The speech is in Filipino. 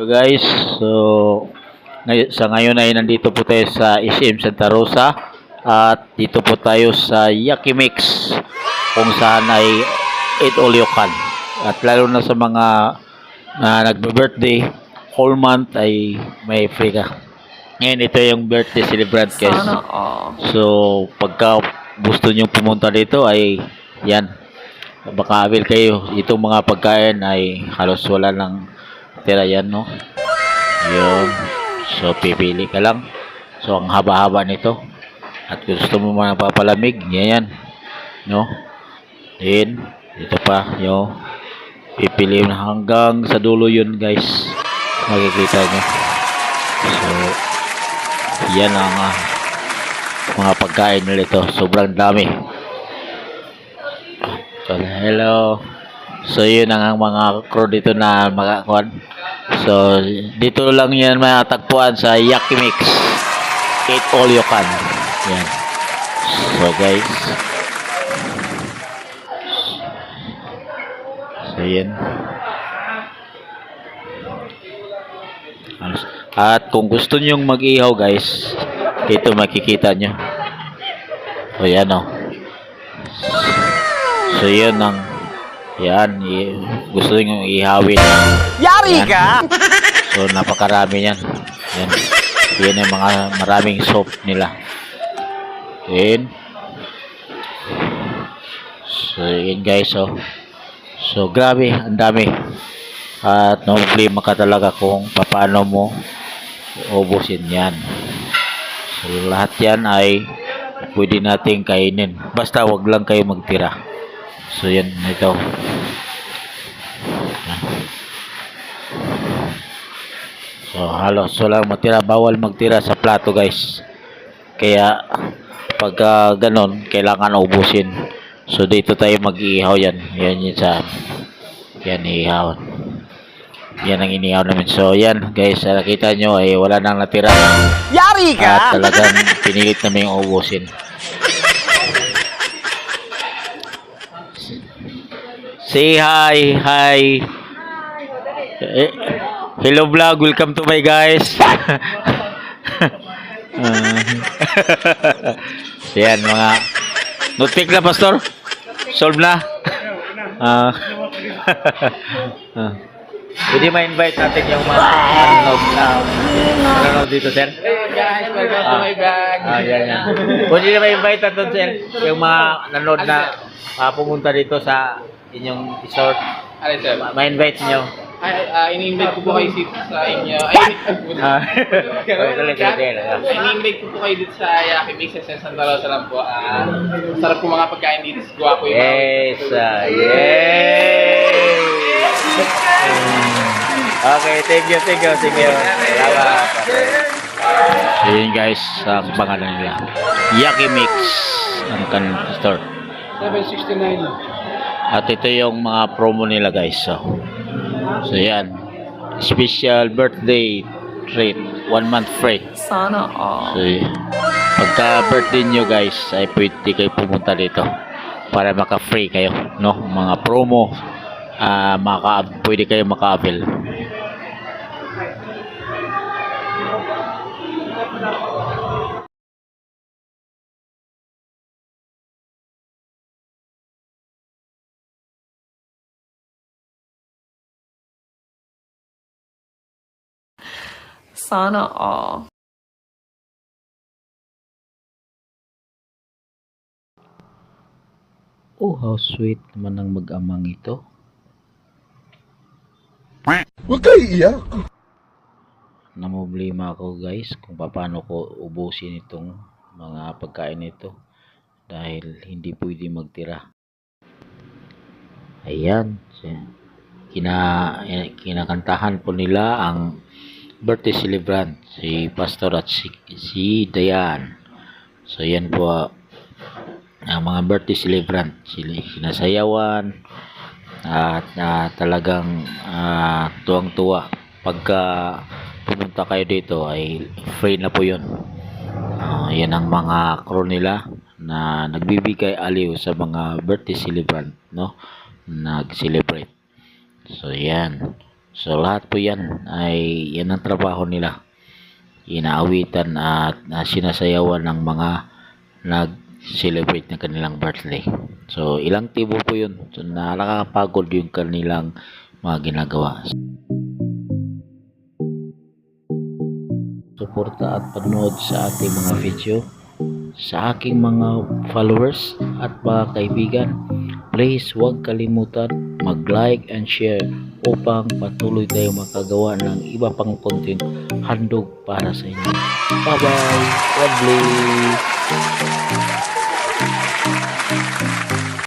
So guys, so sa ngayon ay nandito po tayo sa SM Santa Rosa at dito po tayo sa Yaki Mix kung saan ay eat all you can. At lalo na sa mga nagbe-birthday, whole month ay may free ka. Ngayon ito yung birthday celebrant guys. Sana all. So pagka gusto nyo pumunta dito ay yan. Baka avail kayo. Itong mga pagkain ay halos wala lang tira yan, no? Yun. So, pipili ka lang. So, ang haba-haba nito. At kung gusto mo mga papalamig, yan. No? Then, ito pa, yung pipili mo hanggang sa dulo yun, guys. Makikita nyo. So, yan ang mga pagkain nila ito. Sobrang dami. So, hello. So, yun ang mga crew dito na makakuan. So, dito lang yan matagpuan sa Yaki Mix. Eat all you can. Yan. So, guys. So, yan. At kung gusto nyong mag-ihaw, guys, dito makikita nyo. So, yan o. So, yun ang yan, gusto nyo ihawin. Yari ka! So, napakarami yan. Yan. Yan yung mga maraming soap nila. Yan. So, yan guys. So, grabe. Ang dami. At no problema ka talaga kung paano mo ubusin yan. So, lahat yan ay pwede nating kainin. Basta wag lang kayo magtira. So, yan. Ito. So, halos walang matira. Bawal magtira sa plato, guys. Kaya, pag ganon, kailangan ubusin. So, dito tayo mag-iihaw yan. Yan yun sa, yan, iihaw. Yan ang inihaw namin. So, yan, guys. Nakita nyo, ay wala nang natira. Yari ka! At talagang pinilit namin yung ubusin. Say hi, hi. Hello vlog, welcome to my guys. Yan mga notebook na pastor. Solve na. Pwede ma-invite natin yung mga nanonood dito, sir? Hey guys, welcome to my vlog. Yan. Pwede na ma-invite natin, sir, yung mga nanonood na pumunta dito sa inyong resort. Ano sir? Ma-invite nyo. Ini-invite ko po kayo dito sa inyo. Ini-invite ko po kayo dito sa Yaki Mix sa Santa Rosa lang po. Sarap po mga pagkain dito sa Guwapo yung Yes! Yay! Okay, thank you. Salamat. So yun guys, ang pangalan nila. Yaki Mix ang kanang store. 769. At ito yung mga promo nila guys. So yan. Special birthday treat. 1 month free. Sana all. So, pagka birthday nyo guys, ay pwede kayo pumunta dito para maka-free kayo, no? Mga promo, pwede kayo maka-avail. Sana all. Oh, how sweet naman ang mag-amang ito. Huwag kayo iiyak. Namumblema ako guys kung paano ko ubusin itong mga pagkain nito dahil hindi pwede magtira. Ayan. Kinakantahan po nila ang birthday celebrant, si Pastor at si Dayan. So yan po ang mga birthday celebrant, sinasayawan at talagang tuwang-tuwa. Pagka pumunta kayo dito ay free na po yun. Yan ang mga crew nila na nagbibigay aliw sa mga birthday celebrant, no? Nag-celebrate. So yan. So lahat po yan ay yan ang trabaho nila. Inaawitan at sinasayawan ng mga nag-celebrate ng kanilang birthday. So ilang tibo po yun. So nakakapagod yung kanilang mga ginagawa. Suporta at panood sa ating mga video, sa aking mga followers at mga kaibigan. Please huwag kalimutan mag-like and share upang patuloy tayong makagawa ng iba pang content handog para sa inyo. Bye bye. God bless.